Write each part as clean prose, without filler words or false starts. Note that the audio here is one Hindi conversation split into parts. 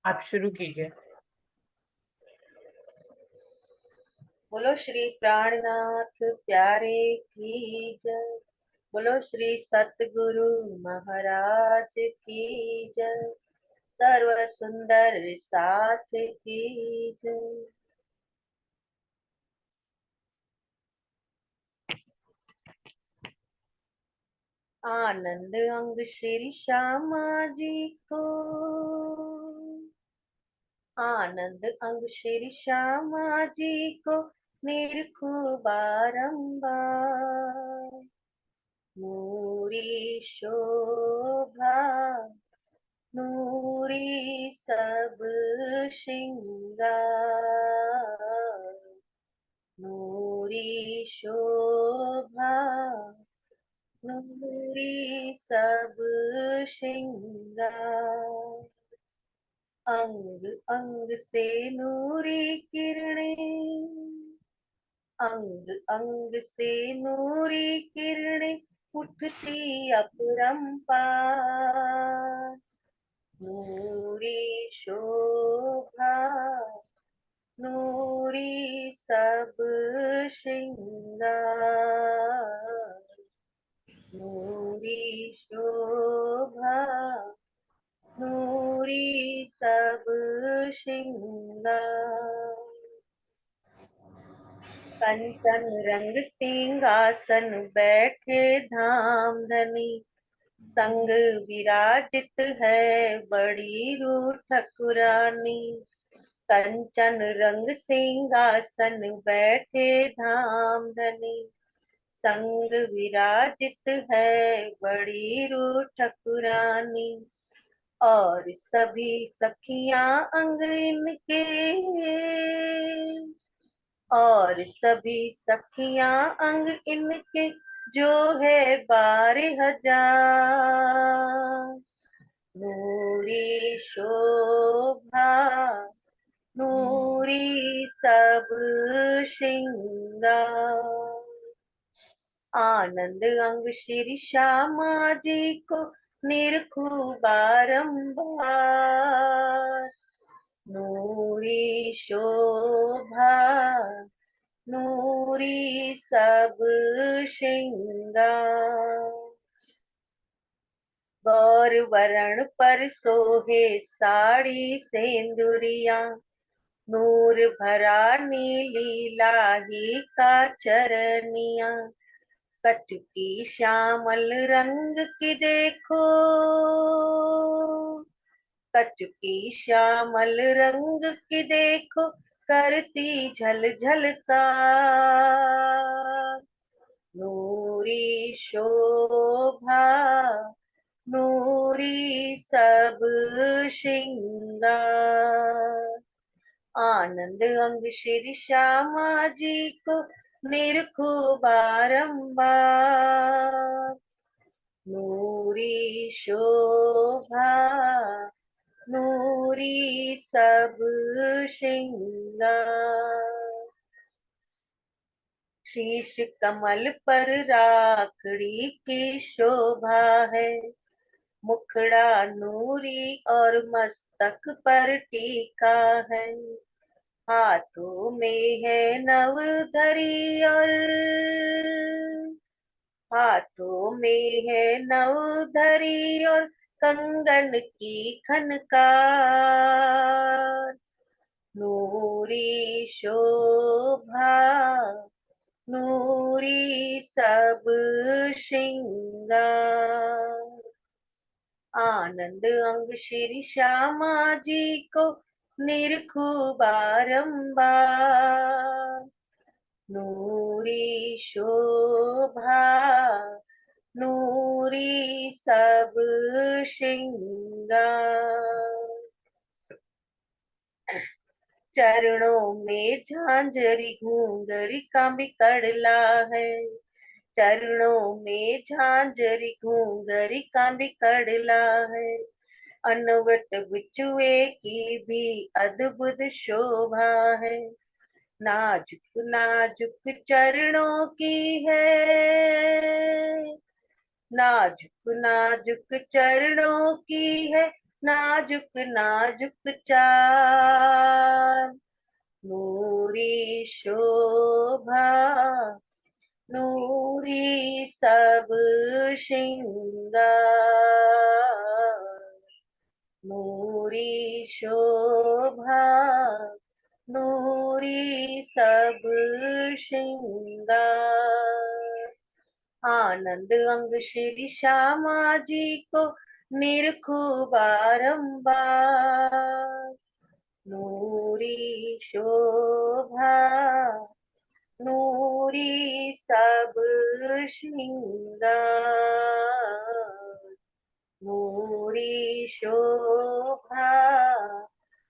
आप शुरू कीजिए। बोलो श्री प्राणनाथ प्यारे की जय। बोलो श्री सतगुरु महाराज की जय। सर्व सुंदर साथ की जय। आनंद अंग श्री श्यामा जी को, आनंद अंग श्री श्यामा जी को निरखूं बारंबार। नूरी शोभा नूरी सब श्रृंगार। नूरी शोभा नूरी सब श्रृंगार। अंग अंग से नूरी किरणें, अंग अंग से नूरी किरणें उठती अपरंपार। नूरी शोभा नूरी सब श्रृंगार। नूरी शोभा नूरी सब श्रृंगार। कंचन रंग सिंहासन बैठे धाम धनी, संग विराजित है बड़ी रूह ठकुरानी। कंचन रंग सिंहासन बैठे धाम धनी, संग विराजित है बड़ी रूह ठकुरानी। और सभी सखियां अंग इनके, और सभी सखियां अंग इनके जो है 12,000। नूरी शोभा नूरी सब श्रृंगार। आनंद अंग श्री श्यामा जी को निरखूं बारंबार। नूरी शोभा नूरी सब श्रृंगार। गौर वरण पर सोहे साड़ी सेंदुरिया, नूर भरा नीली लाही का चरनिया। कचुकी श्यामल रंग की देखो, कचुकी श्यामल रंग की देखो करती झल झलकार। नूरी शोभा नूरी सब श्रृंगार। आनंद अंग श्री श्यामा जी को निरखूं बारंबार। नूरी शोभा नूरी सब श्रृंगार। शीश कमल पर राखड़ी की शोभा है, मुखड़ा नूरी और मस्तक पर टीका है। हाथों में है नवधरी और, हाथों में है नवधरी और कंगन की खनकार। नूरी शोभा नूरी सब श्रृंगार। आनंद अंग श्री श्यामा जी को निरखूं बारंबार। नूरी शोभा नूरी सब श्रृंगार। चरणों में झांझरी घूंघरी का भी कड़ला है, चरणों में झांझरी घूंघरी का भी कड़ला है। अनवट बिछुए की भी अद्भुत शोभा है। नाजुक नाजुक चरणों की है, नाजुक नाजुक चरणों की है नाजुक नाजुक चाल, नूरी शोभा, नूरी सब श्रृंगार, नूरी शोभा, नूरी सब श्रृंगार। आनंद अंग श्री श्यामा जी को निरखूं बारंबार, नूरी शोभा, नूरी सब श्रृंगार, नूरी शोभा,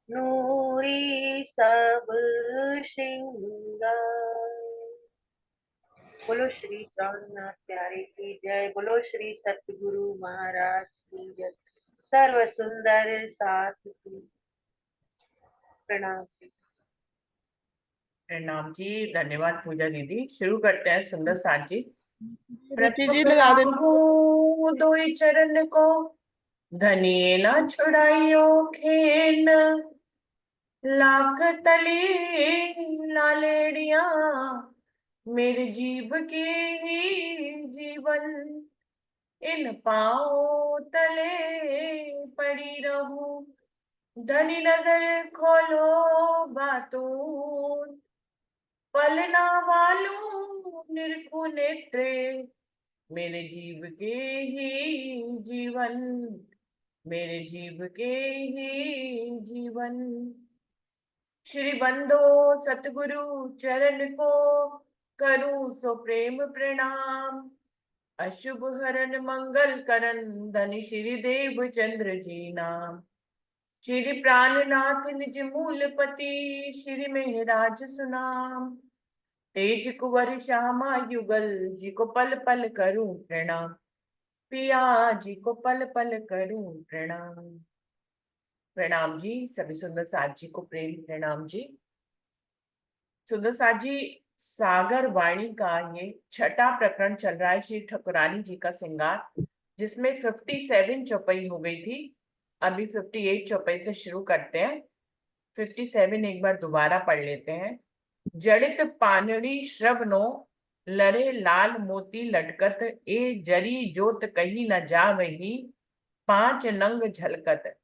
नूरी सब श्रृंगार। बोलो श्री प्राणनाथ प्यारे की जय, बोलो श्री सतगुरु महाराज की जय, सर्व सुंदर साथ की प्रणाम। प्रणाम जी, धन्यवाद पूजा दीदी। शुरू करते हैं सुंदर साथ जी। रुचि जी लगा देना। दोई चरण को धनिए ना छुड़ाइयो खेन, लाख तली लालेड़िया मेरे जीव की ही जीवन, इन पाँव तले पड़ी रहूं, धनी नजर खोलो बातून, पलना वालू निरखु नेत्रे मेरे जीव के ही जीवन, मेरे जीव के ही जीवन। श्री बंदो सतगुरु चरण को करूं सो प्रेम प्रणाम, अशुभ हरन मंगल करन धनि श्री देव चंद्र जी नाम। श्री प्राणनाथ निज मूलपति श्री मेहराज सुनाम, तेज कुंवर श्यामा युगल जी को पल पल करूं प्रणाम, पिया जी को पल पल करूं प्रणाम। प्रणाम जी, सभी सुंदर साथ जी को प्रेम प्रणाम जी। सुंदर साथ जी, सागर वाणी का ये छठा प्रकरण चल रहा है, श्री ठकुरानी जी का श्रृंगार, जिसमें 57 चौपाई हो गई थी। अभी 58 चौपाई से शुरू करते हैं। 57 एक बार दोबारा पढ़ लेते हैं। जड़ित पानड़ी श्रवनो, लरे लाल मोती लटकत, ए जरी जोत कही न जा वही, 5 नंग झलकत।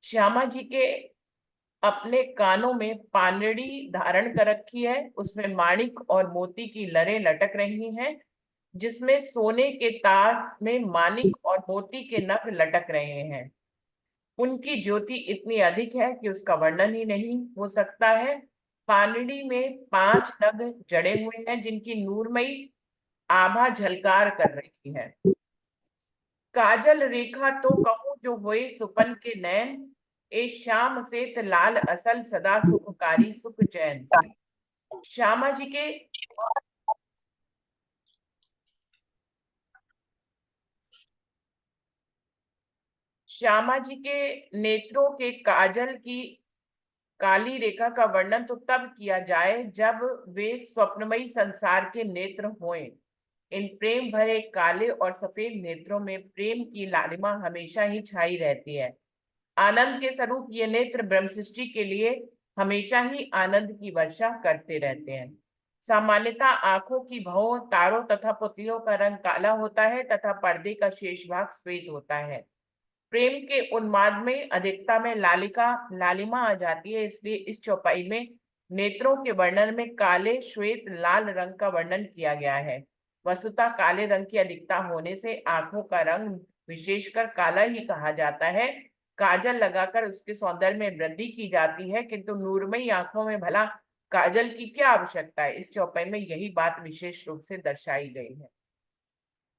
श्यामा जी के अपने कानों में पानड़ी धारण कर रखी है, उसमें माणिक और मोती की लरें लटक रही हैं, जिसमें सोने के तार में माणिक और मोती के नग लटक रहे हैं। उनकी ज्योति इतनी अधिक है कि उसका वर्णन ही नहीं हो सकता है। पानड़ी में 5 नग जड़े हुए हैं, जिनकी नूरमयी आभा झलकार कर रही है। काजल रेखा तो कहूं जो होए सुपन के नैन, ए श्याम सेत लाल असल सदा सुखकारी सुख चैन। श्यामा जी के श्यामा जी के नेत्रों के काजल की काली रेखा का वर्णन तो तब किया जाए जब वे स्वप्नमयी संसार के नेत्र होएं। इन प्रेम भरे काले और सफेद नेत्रों में प्रेम की लालिमा हमेशा ही छाई रहती है। आनंद के स्वरूप ये नेत्र ब्रह्म सृष्टि के लिए हमेशा ही आनंद की वर्षा करते रहते हैं। सामान्यतः आंखों की भवों, तारों तथा पुतलियों का रंग काला होता है तथा पर्दे का शेष भाग श्वेत होता है। प्रेम के उन्माद में अधिकता में लालिमा आ जाती है, इसलिए इस चौपाई में नेत्रों के वर्णन में काले, श्वेत, लाल रंग का वर्णन किया गया है। वस्तुतः काले रंग की अधिकता होने से आंखों का रंग विशेषकर काला ही कहा जाता है। काजल लगाकर उसके सौंदर्य में वृद्धि की जाती है, किंतु नूरमयी आंखों में भला काजल की क्या आवश्यकता है। इस चौपाई में यही बात विशेष रूप से दर्शाई गई है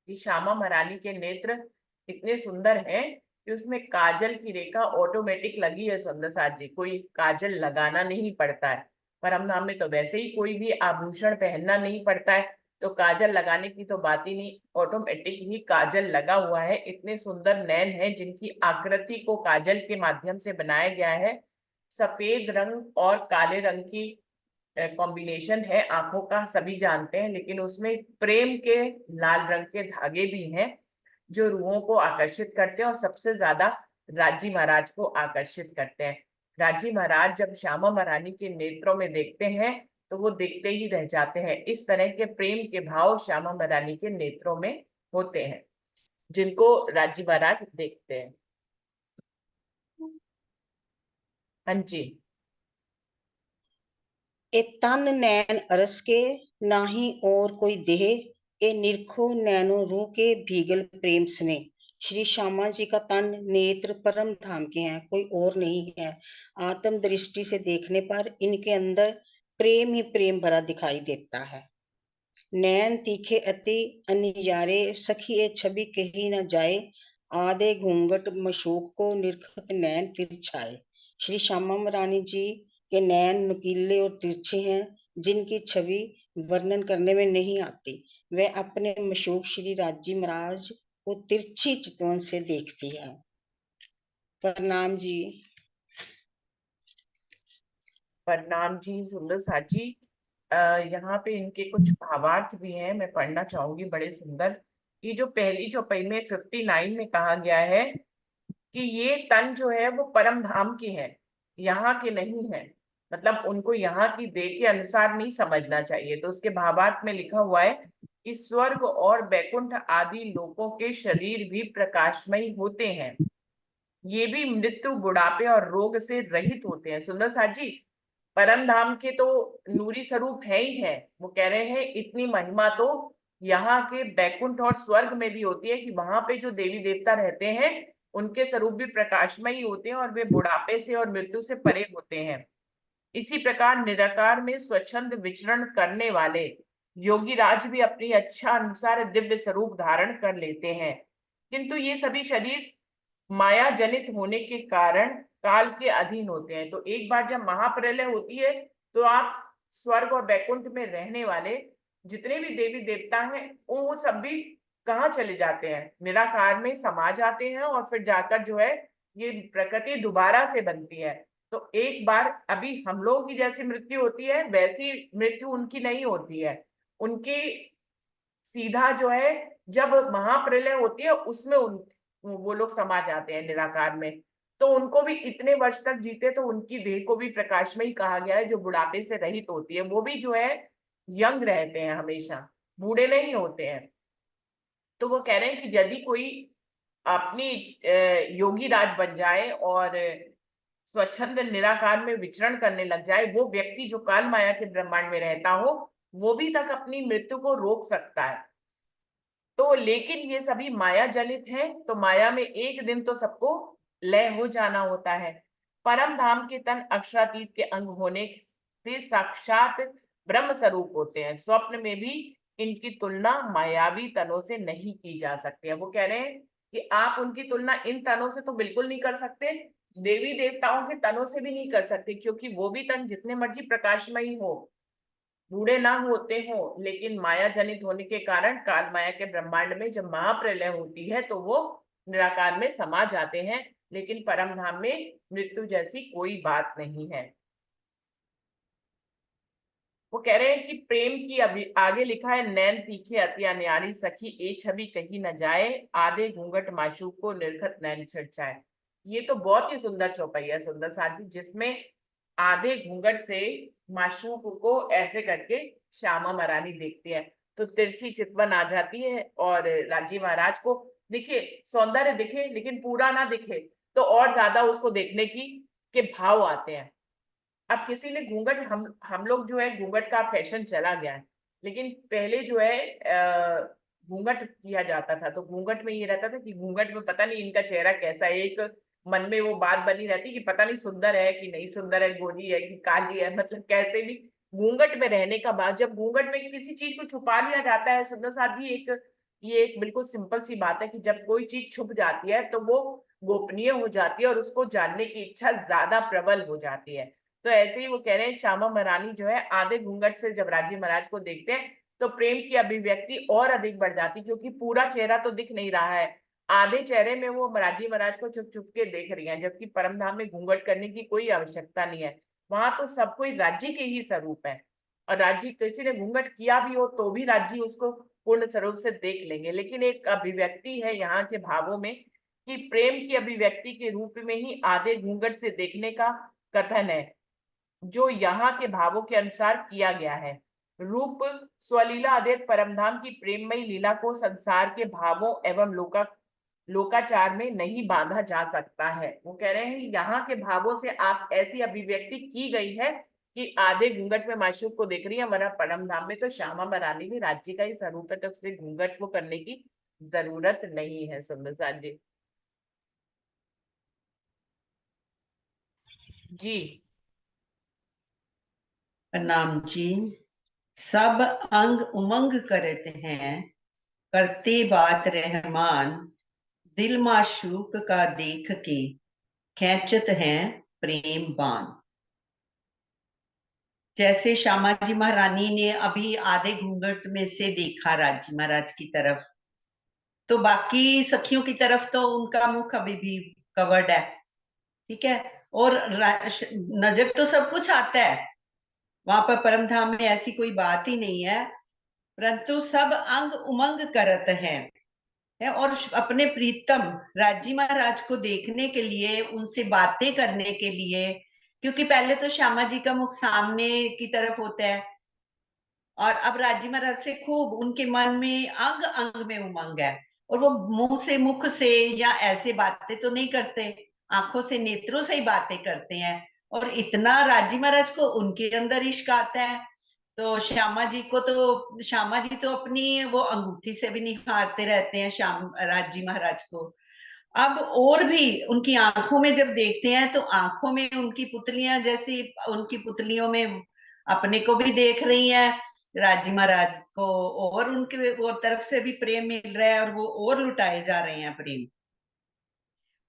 कि श्यामा महारानी के नेत्र इतने सुंदर हैं कि उसमें काजल की रेखा ऑटोमेटिक लगी है। सुंदर साथ जी, कोई काजल लगाना नहीं पड़ता है। परमधाम में तो वैसे ही कोई भी आभूषण पहनना नहीं पड़ता है, तो काजल लगाने की तो बात ही नहीं, ऑटोमेटिक ही काजल लगा हुआ है। इतने सुंदर नैन हैं जिनकी आकृति को काजल के माध्यम से बनाया गया है। सफेद रंग और काले रंग की कॉम्बिनेशन है आंखों का, सभी जानते हैं, लेकिन उसमें प्रेम के लाल रंग के धागे भी हैं जो रूहों को आकर्षित करते हैं और सबसे ज्यादा राजी महाराज को आकर्षित करते हैं। राजी महाराज जब श्यामा महारानी के नेत्रों में देखते हैं तो वो देखते ही रह जाते हैं। इस तरह के प्रेम के भाव श्यामा महारानी के नेत्रों में होते हैं, जिनको राजी महाराज देखते हैं। हाँ जी। ए तन नैन अरस के, नाही और कोई देह, ए निरखो नैनो रू के भीगल प्रेम स्ने। श्री श्यामा जी का तन नेत्र परम धाम के हैं, कोई और नहीं है। आत्म दृष्टि से देखने पर इनके अंदर प्रेम ही प्रेम भरा दिखाई देता है। नैन तीखे अति अनियारे, सखी ए छवि कही न जाए, आधे घूंघट मशोक को निरखत नैन तिरछाए। श्री श्यामा रानी जी के नैन नुकीले और तिरछे हैं, जिनकी छवि वर्णन करने में नहीं आती। वह अपने मशोक श्री राजी महाराज को तिरछी चितवन से देखती है। प्रणाम जी। प्रणाम जी सुंदर साजी। यहाँ पे इनके कुछ भावार्थ भी हैं, मैं पढ़ना चाहूंगी, बड़े सुंदर। ये जो पहली चौपाई में 59 में कहा गया है कि ये तन जो है वो परम धाम की है, यहाँ के नहीं है। मतलब उनको यहाँ की देह के अनुसार नहीं समझना चाहिए। तो उसके भावार्थ में लिखा हुआ है कि स्वर्ग और बैकुंठ आदि लोकों के शरीर भी प्रकाशमयी होते हैं, ये भी मृत्यु बुढ़ापे और रोग से रहित होते हैं। सुंदर साथ जी, परम धाम के तो नूरी स्वरूप है ही है। वो कह रहे हैं इतनी महिमा तो यहाँ के बैकुंठ और स्वर्ग में भी होती है कि वहां पे जो देवी देवता रहते हैं उनके स्वरूप भी प्रकाशमयी होते हैं और वे बुढ़ापे से और मृत्यु से परे होते हैं। इसी प्रकार निराकार में स्वच्छंद विचरण करने वाले योगी राज भी अपनी अच्छा अनुसार दिव्य स्वरूप धारण कर लेते हैं, किंतु ये सभी शरीर माया जनित होने के कारण काल के अधीन होते हैं। तो एक बार जब महाप्रलय होती है तो आप स्वर्ग और बैकुंठ में रहने वाले जितने भी देवी देवता हैं वो सब भी कहाँ चले जाते हैं, निराकार में समा जाते हैं और फिर जाकर जो है ये प्रकृति दोबारा से बनती है। तो एक बार अभी हम लोगों की जैसी मृत्यु होती है वैसी मृत्यु उनकी नहीं होती है। उनकी सीधा जो है जब महाप्रलय होती है उसमें वो लोग समा जाते हैं निराकार में। तो उनको भी इतने वर्ष तक जीते तो उनकी देह को भी प्रकाश में ही कहा गया है, जो बुढ़ापे से रहित होती है। वो भी जो है यंग रहते हैं, हमेशा बूढ़े नहीं होते हैं। तो वो कह रहे हैं कि यदि कोई अपनी योगी राज बन जाए और स्वच्छंद निराकार में विचरण करने लग जाए, वो व्यक्ति जो काल माया के ब्रह्मांड में रहता हो वो भी तक अपनी मृत्यु को रोक सकता है। तो लेकिन ये सभी माया जनित है, तो माया में एक दिन तो सबको लय हो जाना होता है। परम धाम के तन अक्षरातीत के अंग होने से साक्षात ब्रह्म स्वरूप होते हैं। स्वप्न में भी इनकी तुलना मायावी तनों से नहीं की जा सकती है। वो कह रहे हैं कि आप उनकी तुलना इन तनों से तो बिल्कुल नहीं कर सकते, देवी देवताओं के तनों से भी नहीं कर सकते, क्योंकि वो भी तन जितने मर्जी प्रकाशमयी हो, बूढ़े ना होते हो, लेकिन माया जनित होने के कारण काल माया के ब्रह्मांड में जब महाप्रलय होती है तो वो निराकार में समा जाते हैं। लेकिन परम धाम में मृत्यु जैसी कोई बात नहीं है। वो कह रहे हैं कि प्रेम की अभी आगे लिखा है, नैन तीखे अति अन्यारी सखी ए छवि कही न जाए, आधे घूंघट माशूक को निर्खत नैन छिड़चाए। ये तो बहुत ही सुंदर चौपाई है सुंदर साथी, जिसमें आधे घूंघट से माशूक को ऐसे करके श्यामा महारानी देखती है तो तिरछी चितवन आ जाती है और राजी महाराज को दिखे सौंदर्य दिखे लेकिन पूरा ना दिखे, तो और ज्यादा उसको देखने की के भाव आते हैं। अब किसी ने घूंघट, हम लोग जो है घूंघट का फैशन चला गया है, लेकिन पहले जो है घूंघट किया जाता था तो घूंघट में ये रहता था कि घूंघट में पता नहीं इनका चेहरा कैसा है, एक मन में वो बात बनी रहती कि पता नहीं सुंदर है कि नहीं सुंदर है, गोरी है कि काली है, मतलब कैसे भी घूंघट में रहने का बाद जब घूंघट में किसी चीज को छुपा लिया जाता है सुंदर साथ ही ये एक बिल्कुल सिंपल सी बात है कि जब कोई चीज छुप जाती है तो वो गोपनीय हो जाती है और उसको जानने की इच्छा ज्यादा प्रबल हो जाती है। तो ऐसे ही वो कह रहे हैं श्यामा महारानी जो है आधे घूंघट से जब राजी महाराज को देखते हैं तो प्रेम की अभिव्यक्ति और अधिक बढ़ जाती, क्योंकि पूरा चेहरा तो दिख नहीं रहा है, आधे चेहरे में वो राजी महाराज को चुप चुप के देख रही हैं, जबकि परमधाम में घूंघट करने की कोई आवश्यकता नहीं है। वहां तो सब कोई राज्य के ही स्वरूप है और राज्य किसी ने घूंघट किया भी हो तो भी राज्य उसको पूर्ण स्वरूप से देख लेंगे। लेकिन एक अभिव्यक्ति है यहाँ के भावों में कि प्रेम की अभिव्यक्ति के रूप में ही आधे घूंघट से देखने का कथन है, जो यहाँ के भावों के अनुसार किया गया है। रूप स्वलीला अद्वैत परमधाम की प्रेममयी लीला को संसार के भावों एवं लोकाचार में नहीं बांधा जा सकता है। वो कह रहे हैं यहाँ के भावों से आप ऐसी अभिव्यक्ति की गई है कि आधे घूंघट में माशूक को देख रही है, हमारा परम धाम में तो श्यामा बरानी भी राज्य का ही स्वरूप है, तो उससे घूंघट को करने की जरूरत नहीं है। सुंदर साथ जी जी प्रणाम जी। सब अंग उमंग करते हैं, करते बात रहमान, दिल माशूक का देख के खींचत हैं प्रेम बाण। जैसे श्यामा जी महारानी ने अभी आधे घूंघट में से देखा राजी महाराज की तरफ, तो बाकी सखियों की तरफ तो उनका मुख अभी भी कवर्ड है, ठीक है, और नजर तो सब कुछ आता है, वहां पर परम धाम में ऐसी कोई बात ही नहीं है, परंतु सब अंग उमंग करत है और अपने प्रीतम राजी महाराज को देखने के लिए, उनसे बातें करने के लिए, क्योंकि पहले तो श्यामा जी का मुख सामने की तरफ होता है और अब राजी महाराज से खूब उनके मन में अंग अंग में उमंग है, और वो मुंह से मुख से या ऐसे बातें तो नहीं करते, आंखों से नेत्रों से ही बातें करते हैं, और इतना राजी महाराज को उनके अंदर इश्क आता है। तो श्यामा जी तो अपनी वो अंगूठी से भी निहारते रहते हैं श्याम राजी महाराज को। अब और भी उनकी आंखों में जब देखते हैं तो आंखों में उनकी पुतलियां जैसी, उनकी पुतलियों में अपने को भी देख रही हैं राजी महाराज को, और उनके वो तरफ से भी प्रेम मिल रहा है और वो और लुटाए जा रहे हैं प्रेम।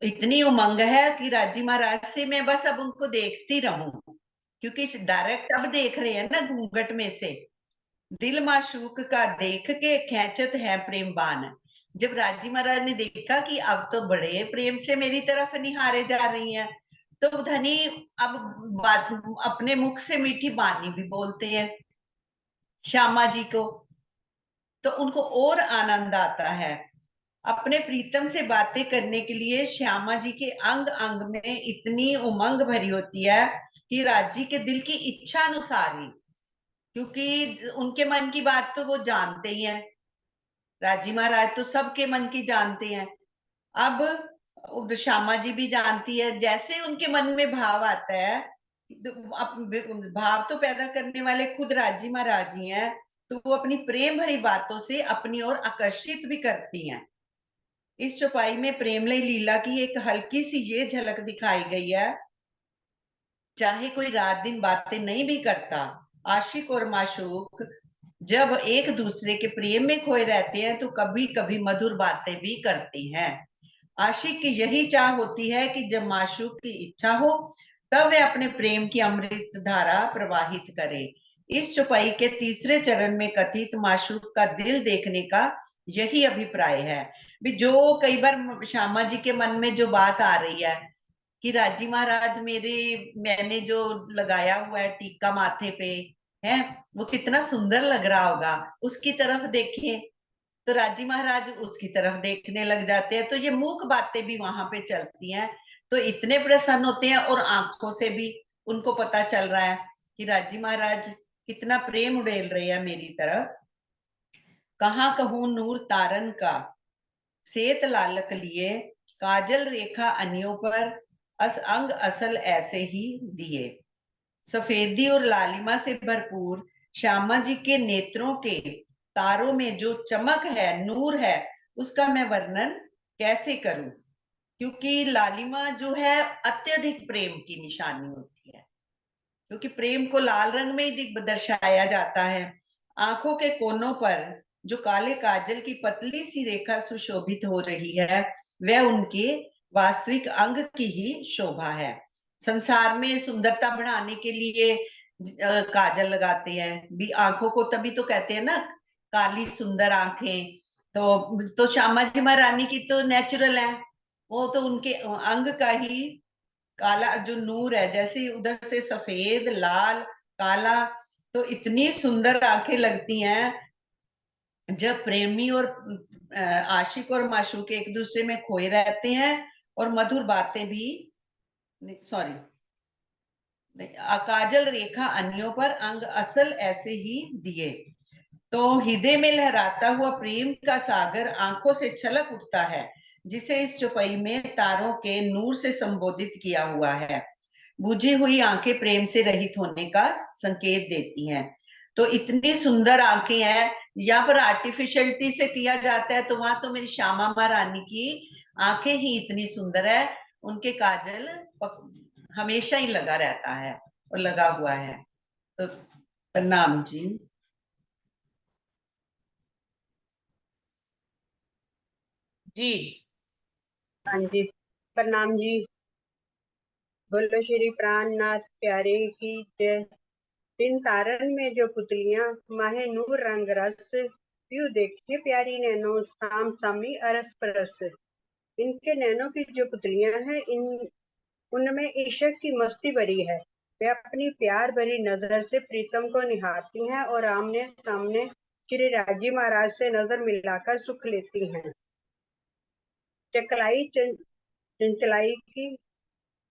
इतनी उमंग है कि राजी महाराज से मैं बस अब उनको देखती रहूं, क्योंकि डायरेक्ट अब देख रहे हैं ना घूंघट में से। दिल माशूक का देख के खींचत है प्रेम बाण। जब राजी महाराज ने देखा कि अब तो बड़े प्रेम से मेरी तरफ निहारे जा रही हैं, तो धनी अब बात अपने मुख से मीठी बानी भी बोलते हैं श्यामा जी को, तो उनको और आनंद आता है। अपने प्रीतम से बातें करने के लिए श्यामा जी के अंग अंग में इतनी उमंग भरी होती है कि राजी के दिल की इच्छा अनुसार ही, क्योंकि उनके मन की बात तो वो जानते ही हैं, राजी महाराज तो सबके मन की जानते हैं। अब श्यामा जी भी जानती है, जैसे उनके मन में भाव आता है, भाव तो पैदा करने वाले खुद राजी महाराज ही हैं, तो वो अपनी प्रेम भरी बातों से अपनी ओर आकर्षित भी करती हैं। इस चौपाई में प्रेमलय लीला की एक हल्की सी ये झलक दिखाई गई है। चाहे कोई रात दिन बातें नहीं भी करता, आशिक और माशूक जब एक दूसरे के प्रेम में खोए रहते हैं तो कभी कभी मधुर बातें भी करते हैं। आशिक की यही चाह होती है कि जब माशूक की इच्छा हो तब वह अपने प्रेम की अमृत धारा प्रवाहित करे। इस चौपाई के तीसरे चरण में कथित माशूक का दिल देखने का यही अभिप्राय है। भी जो कई बार श्यामा जी के मन में जो बात आ रही है कि राजी महाराज मैंने जो लगाया हुआ है टीका माथे पे है, वो कितना सुंदर लग रहा होगा, उसकी तरफ देखें, तो राजी महाराज उसकी तरफ देखने लग जाते हैं, तो ये मूक बातें भी वहां पे चलती हैं, तो इतने प्रसन्न होते हैं और आंखों से भी उनको पता चल रहा है कि राजी महाराज कितना प्रेम उड़ेल रहे हैं मेरी तरफ। कहाँ कहूं नूर तारन का, सेत लालक लिए, काजल रेखा अनियों पर, अंग असल ऐसे ही दिए। सफेदी और लालिमा से भरपूर श्यामा जी के नेत्रों के तारों में जो चमक है, नूर है, उसका मैं वर्णन कैसे करूं, क्योंकि लालिमा जो है अत्यधिक प्रेम की निशानी होती है, क्योंकि प्रेम को लाल रंग में ही दर्शाया जाता है। आंखों के कोनों पर जो काले काजल की पतली सी रेखा सुशोभित हो रही है, वह उनके वास्तविक अंग की ही शोभा है। संसार में सुंदरता बढ़ाने के लिए काजल लगाते हैं भी, आंखों को तभी तो कहते हैं ना काली सुंदर आंखें, तो श्यामा जी महारानी की तो नेचुरल है, वो तो उनके अंग का ही काला जो नूर है, जैसे उधर से सफेद लाल काला, तो इतनी सुंदर आंखें लगती हैं जब प्रेमी और आशिक और माशूक एक दूसरे में खोए रहते हैं और मधुर बातें भी, सॉरी, काजल रेखा अन्यों पर अंग असल ऐसे ही दिए। तो हृदय में लहराता हुआ प्रेम का सागर आंखों से छलक उठता है, जिसे इस चौपाई में तारों के नूर से संबोधित किया हुआ है। बुझी हुई आंखें प्रेम से रहित होने का संकेत देती हैं। तो इतनी सुंदर आंखें हैं, यहाँ पर आर्टिफिशियलिटी से किया जाता है, तो वहां तो मेरी श्यामा महारानी की आंखें ही इतनी सुंदर है, उनके काजल हमेशा ही लगा रहता है और लगा हुआ है। तो प्रणाम जी। जी। हाँ जी, प्रणाम जी। बोलो श्री प्राणनाथ प्यारे की जय। दिन तारण में जो पुतलियां माहे नूर रंग रस, प्यू देखे प्यारी नैनो साम सामी अरस परस। इनके नैनों की जो पुतलियां हैं, उनमें इश्क की मस्ती भरी है। वे अपनी प्यार भरी नजर से प्रीतम को निहारती हैं और आमने सामने श्री राजी महाराज से नजर मिलाकर सुख लेती हैं। चकलाई चंचलाई की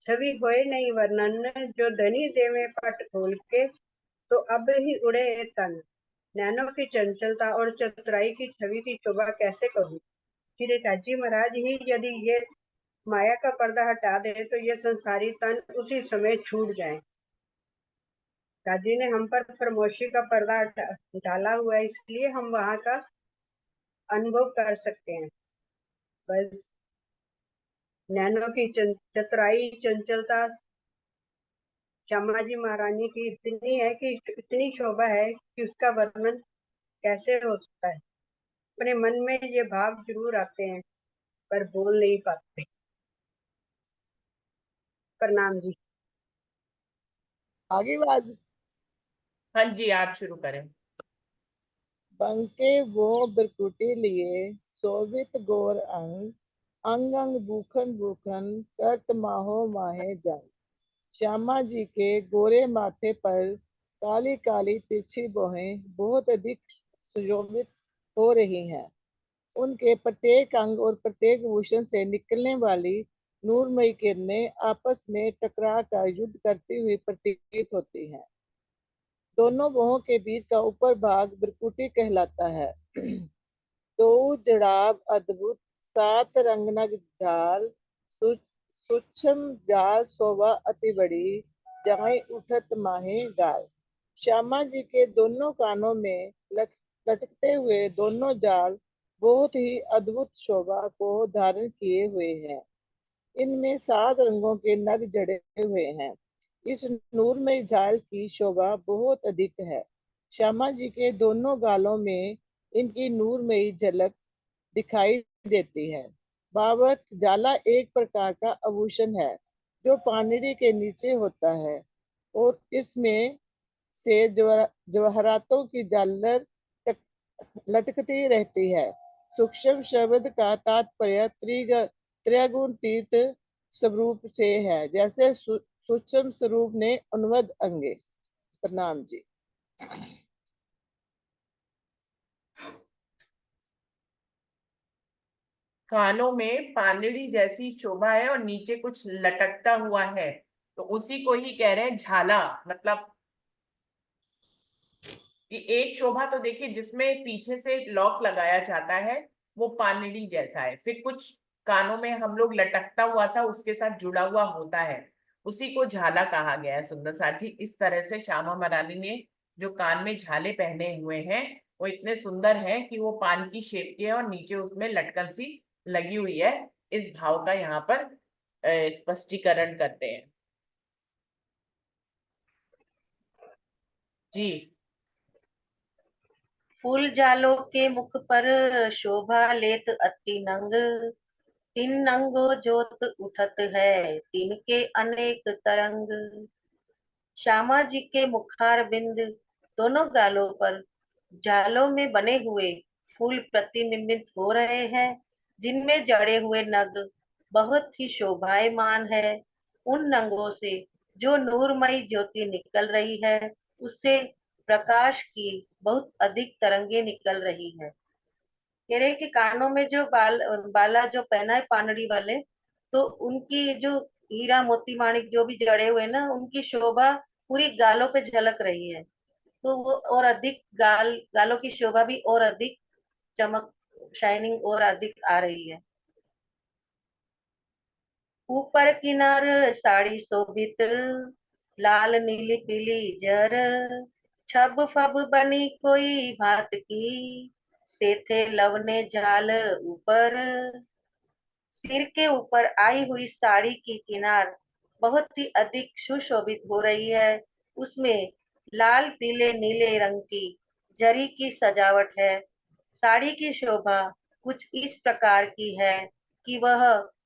छवि होए नहीं वर्णन, जो धनी देवे पट खोल के तो अब ही उड़े ये तन। नैनों की चंचलता और चतुराई की छवि की शोभा कैसे कहूँ। श्री राजी महाराज ही यदि ये माया का पर्दा हटा दे तो ये संसारी तन उसी समय छूट जाए। राजी ने हम पर फरमोशी का पर्दा डाला हुआ है, इसलिए हम वहां का अनुभव कर सकते हैं। बस नैनों की चतुराई चंचलता श्यामा जी महारानी की इतनी है कि इतनी शोभा है कि उसका वर्णन कैसे हो सकता है। अपने मन में ये भाव जरूर आते हैं पर बोल नहीं पाते। प्रणाम जी। आगे बाज। हाँ जी, आप शुरू करें। बंके वो बिरकुटी लिए शोभित गोर अंग, अंग अंग भूखन भूखन करत माहो माहे जंग। श्यामा जी के गोरे माथे पर काली काली तिरछी भौहें बहुत अधिक सुशोभित हो रही हैं। उनके प्रत्येक अंग और प्रत्येक भूषण से निकलने वाली नूरमयी किरणें आपस में टकरा कर युद्ध करती हुई प्रतीत होती हैं। दोनों भौहों के बीच का ऊपर भाग बिरकुटी कहलाता है। दो जड़ाब अद्भुत सात रंगनग झाल, सूक्ष्म जाल शोभा अति बड़ी, जाए उठत माहे गाल। श्यामा जी के दोनों कानों में लटकते हुए दोनों जाल बहुत ही अद्भुत शोभा को धारण किए हुए हैं। इनमें 7 रंगों के नग जड़े हुए हैं। इस नूरमय जाल की शोभा बहुत अधिक है। श्यामा जी के दोनों गालों में इनकी नूरमयी झलक दिखाई देती है। बाबत जाला एक प्रकार का आभूषण है जो पानड़ी के नीचे होता है और इसमें से जवाहरातों की झालर लटकती रहती है। सूक्ष्म शब्द का तात्पर्य त्रिगुणातीत स्वरूप से है, जैसे सूक्ष्म स्वरूप ने अनुवद अंगे। प्रणाम जी। कानों में पानड़ी जैसी शोभा है और नीचे कुछ लटकता हुआ है, तो उसी को ही कह रहे हैं झाला। मतलब कि एक शोभा तो देखिए जिसमें पीछे से लॉक लगाया जाता है, वो पानड़ी जैसा है। फिर कुछ कानों में हम लोग लटकता हुआ सा उसके साथ जुड़ा हुआ होता है, उसी को झाला कहा गया है। सुंदर साथी, इस तरह से श्यामा महारानी ने जो कान में झाले पहने हुए हैं वो इतने सुंदर हैं कि वो पान की शेप के हैं और नीचे उसमें लटकन सी लगी हुई है। इस भाव का यहाँ पर स्पष्टीकरण करते हैं। जी। फूल जालों के मुख पर शोभा लेत अति नंग, तीन नंगो जोत उठत है तिनके अनेक तरंग। श्यामा जी के मुखार बिंद दोनों गालों पर जालों में बने हुए फूल प्रतिबिंबित हो रहे हैं, जिनमें जड़े हुए नग बहुत ही शोभायमान है। उन नंगों से जो नूरमयी ज्योति निकल रही है, उससे प्रकाश की बहुत अधिक तरंगे निकल रही है। कह रहे हैं कि कानों में जो बाला जो पहना है पानड़ी वाले, तो उनकी जो हीरा मोती माणिक जो भी जड़े हुए ना, उनकी शोभा पूरी गालों पे झलक रही है। तो वो और अधिक गालों की शोभा भी और अधिक चमक, शाइनिंग और अधिक आ रही है। ऊपर किनार साड़ी शोभित, लाल नीली पीली जर, छब फब बनी कोई भात की, सेथे लवने जाल ऊपर। सिर के ऊपर आई हुई साड़ी की किनार बहुत ही अधिक सुशोभित हो रही है। उसमें लाल पीले नीले रंग की जरी की सजावट है। साड़ी की शोभा कुछ इस प्रकार की है कि वह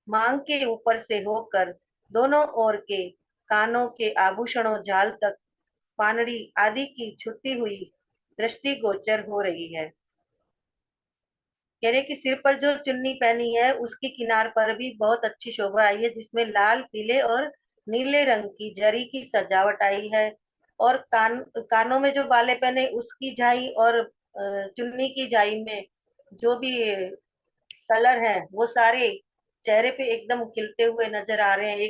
मांग के ऊपर से होकर दोनों ओर के कानों के आभूषणों जाल तक पानड़ी आदि की छुटी हुई दृष्टिगोचर हो रही है। कह रहे कि सिर पर जो चुन्नी पहनी है उसकी किनार पर भी बहुत अच्छी शोभा आई है, जिसमें लाल पीले और नीले रंग की जरी की सजावट आई है। और कानों में जो बाले पहने उसकी झाई और चुन्नी की झाई में जो भी कलर है वो सारे चेहरे पे एकदम खिलते हुए नजर आ रहे हैं।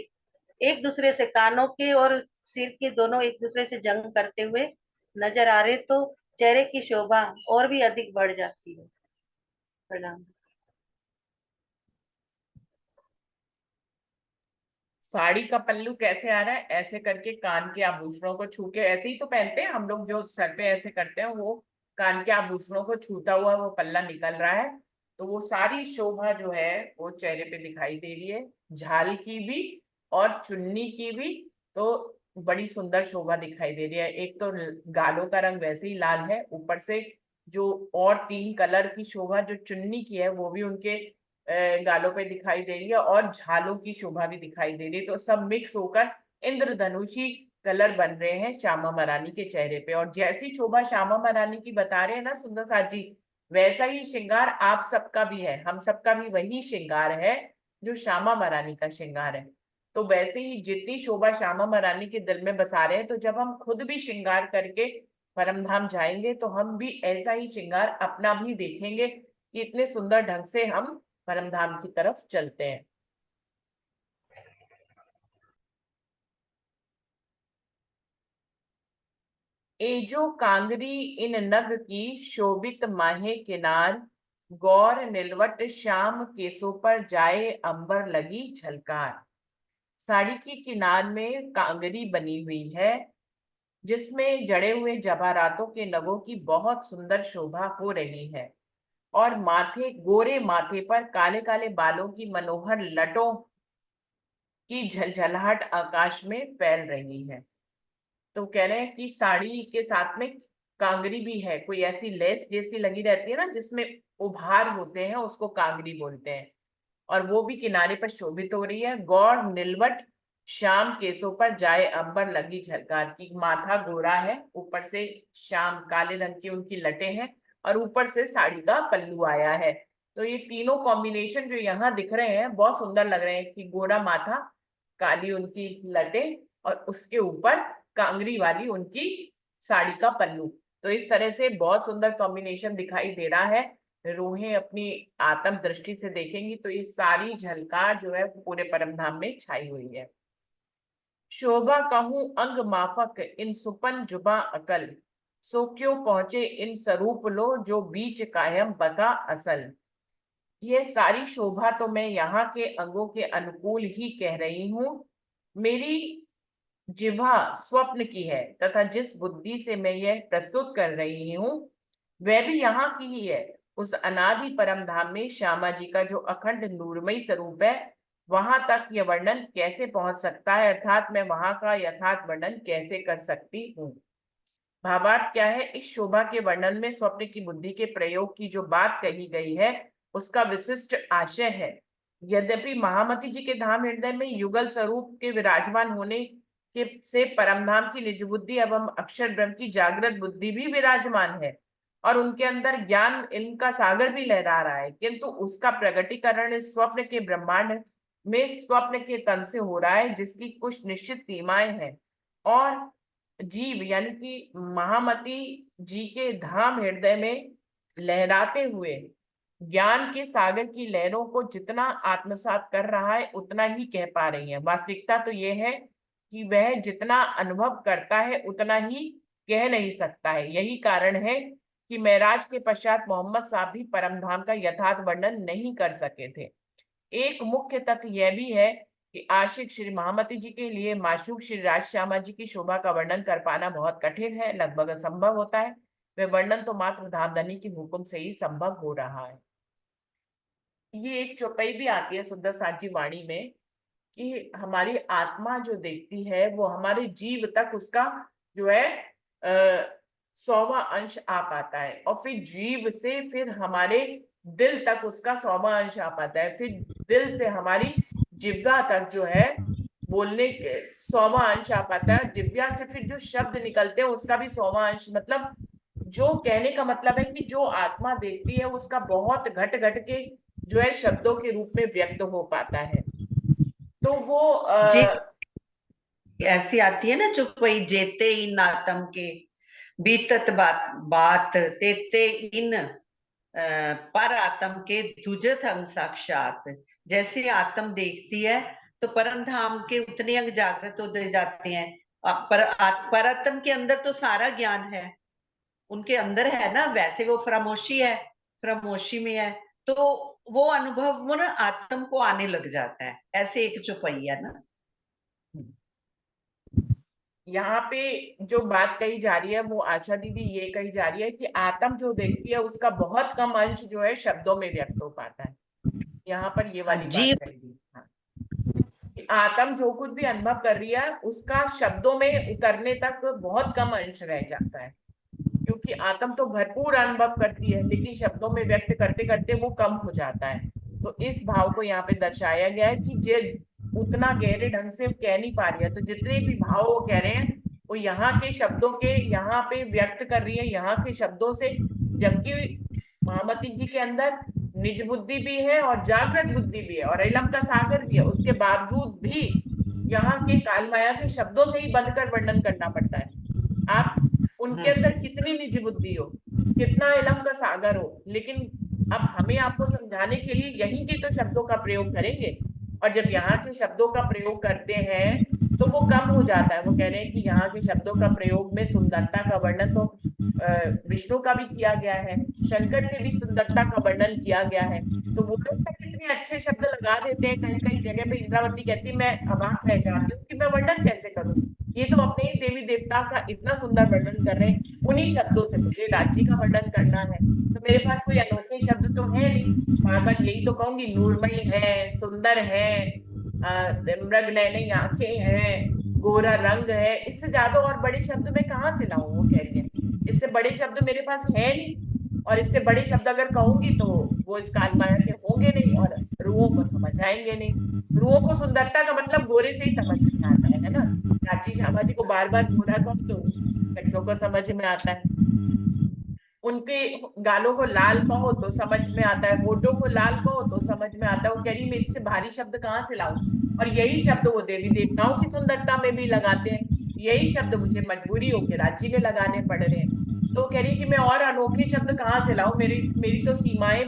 एक दूसरे से कानों के और सिर के दोनों एक दूसरे से जंग करते हुए नजर आ रहे, तो चेहरे की शोभा और भी अधिक बढ़ जाती है। प्रणाम। साड़ी का पल्लू कैसे आ रहा है, ऐसे करके कान के आभूषणों को छू के, ऐसे ही तो पहनते हैं हम लोग, जो सर पे ऐसे करते हैं, वो कान के आभूषणों को छूता हुआ वो पल्ला निकल रहा है। तो वो सारी शोभा जो है वो चेहरे पे दिखाई दे रही है, झाल की भी और चुन्नी की भी। तो बड़ी सुंदर शोभा दिखाई दे रही है। एक तो गालों का रंग वैसे ही लाल है, ऊपर से जो और 3 कलर की शोभा जो चुन्नी की है वो भी उनके गालों पे दिखाई दे रही है, और झालों की शोभा भी दिखाई दे रही है। तो सब मिक्स होकर इंद्रधनुषी कलर बन रहे हैं श्यामा महारानी के चेहरे पे। और जैसी शोभा श्यामा महारानी की बता रहे हैं ना सुंदर साथ जी, वैसा ही श्रृंगार आप सबका भी है, हम सबका भी वही श्रृंगार है जो श्यामा महारानी का श्रृंगार है। तो वैसे ही जितनी शोभा श्यामा महारानी के दिल में बसा रहे हैं, तो जब हम खुद भी श्रृंगार करके परमधाम जाएंगे तो हम भी ऐसा ही श्रृंगार अपना भी देखेंगे कि इतने सुंदर ढंग से हम परमधाम की तरफ चलते हैं। एजो कांगरी इन नग की शोभित माहे किनार, गौर निलवट श्याम केसों पर जाए अंबर लगी झलकार। साड़ी की किनार में कांगरी बनी हुई है, जिसमें जड़े हुए जवाहरातों के नगों की बहुत सुंदर शोभा हो रही है। और माथे, गोरे माथे पर काले काले बालों की मनोहर लटों की झलझलाहट आकाश में फैल रही है। तो कह रहे हैं कि साड़ी के साथ में कांगरी भी है, कोई ऐसी लेस जैसी लगी रहती है ना जिसमें उभार होते हैं, उसको कांगरी बोलते हैं। और वो भी किनारे पर शोभित हो रही है। गौर निलवट श्याम केसों पर जाए अंबर लगी झलकार की, माथा गोरा है, ऊपर से श्याम काले रंग की उनकी लटे हैं, और ऊपर से साड़ी का पल्लू आया है। तो ये तीनों कॉम्बिनेशन जो यहाँ दिख रहे हैं बहुत सुंदर लग रहे हैं कि गोरा माथा, काली उनकी लटे, और उसके ऊपर कांगरी वाली उनकी साड़ी का पल्लू। तो इस तरह से बहुत सुंदर कॉम्बिनेशन दिखाई दे रहा है। रूहें अपनी आत्म दृष्टि से देखेंगी तो ये सारी झलकार जो है पूरे परमधाम में छाई हुई है। शोभा कहूं अंग माफक इन सुपन जुबा अकल, सो क्यों पहुंचे इन स्वरूप लो जो बीच कायम बता असल। ये सारी शोभा तो मैं यहाँ के अंगों के अनुकूल ही कह रही हूँ। मेरी जिह्वा स्वप्न की है, तथा जिस बुद्धि से मैं यह प्रस्तुत कर रही हूँ वह भी यहाँ की ही है। उस अनादि परम धाम में श्यामा जी का जो अखंड नूरमयी स्वरूप है, वहां तक यह वर्णन कैसे पहुंच सकता है, अर्थात मैं वहां का यथार्थ वर्णन कैसे कर सकती हूँ। भावार्थ क्या है, इस शोभा के वर्णन में स्वप्न की बुद्धि के प्रयोग की जो बात कही गई है उसका विशिष्ट आशय है। यद्यपि महामती जी के धाम हृदय में युगल स्वरूप के विराजमान होने के से परमधाम की निज बुद्धि एवं अक्षर ब्रह्म की जागृत बुद्धि भी विराजमान है, और उनके अंदर ज्ञान इनका सागर भी लहरा रहा है, किंतु उसका प्रगटीकरण इस स्वप्न के ब्रह्मांड में स्वप्न के तन से हो रहा है, जिसकी कुछ निश्चित सीमाएं हैं। और जीव यानी कि महामती जी के धाम हृदय में लहराते हुए ज्ञान के सागर की लहरों को जितना आत्मसात कर रहा है उतना ही कह पा रही है। वास्तविकता तो यह है कि वह जितना अनुभव करता है उतना ही कह नहीं सकता है। यही कारण है कि मेराज के पश्चात मोहम्मद साहब भी परम धाम का यथार्थ वर्णन नहीं कर सके थे। एक मुख्य तथ्य यह भी है कि आशिक श्री महामती जी के लिए माशूक श्री राज श्यामा जी की शोभा का वर्णन कर पाना बहुत कठिन है, लगभग असंभव होता है। वह वर्णन तो मात्र धामधनी के हुक्म से ही संभव हो रहा है। ये एक चौपाई भी आती है सुंदर साची वाणी में कि हमारी आत्मा जो देखती है वो हमारे जीव तक उसका जो है 100वां अंश आ पाता है, और फिर जीव से फिर हमारे दिल तक उसका 100वां अंश आ पाता है, फिर दिल से हमारी जिह्वा तक जो है बोलने के 100वां अंश आ पाता है, जिह्वा से फिर जो शब्द निकलते हैं उसका भी 100वां अंश। मतलब जो कहने का मतलब है कि जो आत्मा देखती है उसका बहुत घट घट के जो है शब्दों के रूप में व्यक्त हो पाता है। तो वो जी ऐसी आती है ना चौपाई, जेते इन आत्म के बीतत बात बात तेते इन पर आत्म के दुजत अंग साक्षात। जैसे आत्म देखती है तो परम धाम के उतने अंग जागृत हो जाते हैं। पर आत्म के अंदर तो सारा ज्ञान है, उनके अंदर है ना, वैसे वो फरामोशी है, फरामोशी में है, तो वो अनुभव वो ना आत्म को आने लग जाता है। ऐसे एक चौपाई है ना। यहाँ पे जो बात कही जा रही है वो आशा दीदी ये कही जा रही है कि आत्म जो देखती है उसका बहुत कम अंश जो है शब्दों में व्यक्त हो पाता है। यहाँ पर ये वाली जी बात कही गई। हाँ, कि आत्म जो कुछ भी अनुभव कर रही है उसका शब्दों में उतरने तक बहुत कम अंश रह जाता है, क्योंकि आत्म तो भरपूर अनुभव करती है लेकिन शब्दों में व्यक्त करते करते वो कम हो जाता है। तो इस भाव को यहाँ पे दर्शाया गया है कि जे उतना गहरे ढंग से कह नहीं पा रही है, तो जितने भी भाव वो कह रहे हैं वो यहाँ के शब्दों के यहाँ पे व्यक्त कर रही है, यहाँ के शब्दों से। जबकि महामती जी के अंदर निज बुद्धि भी है और जागृत बुद्धि भी है और इलम का सागर भी है, उसके बावजूद भी यहाँ के काल माया के शब्दों से ही बंधकर वर्णन करना पड़ता है। आप उनके अंदर कितनी निजी बुद्धि हो, कितना इलम का सागर हो, लेकिन अब हमें आपको समझाने के लिए यहीं के तो शब्दों का प्रयोग करेंगे, और जब यहाँ के शब्दों का प्रयोग करते हैं तो वो कम हो जाता है। वो कह रहे हैं कि यहाँ के शब्दों का प्रयोग में सुंदरता का वर्णन तो विष्णु का भी किया गया है, शंकर के भी सुंदरता का वर्णन किया गया है। तो वो लोग तो कितने अच्छे शब्द लगा देते हैं, कहीं कहीं जगह पे इंद्रावती कहती है मैं अवाक रह जाती हूँ कि मैं वर्णन कैसे करूँ, ये तो अपने ही देवी देवता का इतना सुंदर वर्णन कर रहे हैं, उन्हीं शब्दों से मुझे राज्य का वर्णन करना है, तो मेरे पास कोई अनोखे शब्द तो है नहीं। बार बार यही तो कहूंगी, नूरमयी है, सुंदर है, मृग नयनी आंखें हैं, गोरा रंग है, इससे ज्यादा और बड़े शब्द मैं कहाँ से लाऊं। वो कह रही है इससे बड़े शब्द मेरे पास है नहीं, और इससे बड़े शब्द अगर कहूंगी तो वो इस काल माया के होंगे नहीं और रूहों को समझ आएंगे नहीं। रूहों को सुंदरता का मतलब गोरे से ही समझ में आता है ना। राजी श्यामा जी को बार बार गोरा कहो तो सखियों को समझ में आता है, उनके गालों को लाल कहो तो समझ में आता है, होठों को लाल कहो तो समझ में आता है। वो कह रही मैं इससे भारी शब्द कहाँ से लाऊं, और यही शब्द वो देवी देवताओं की सुंदरता में भी लगाते हैं, यही शब्द मुझे मजबूरी होकर राज्य में लगाने पड़ रहे हैं। तो वो कह रही कि मैं और अनोखे शब्द कहाँ से लाऊं, मेरी मेरी तो सीमाएं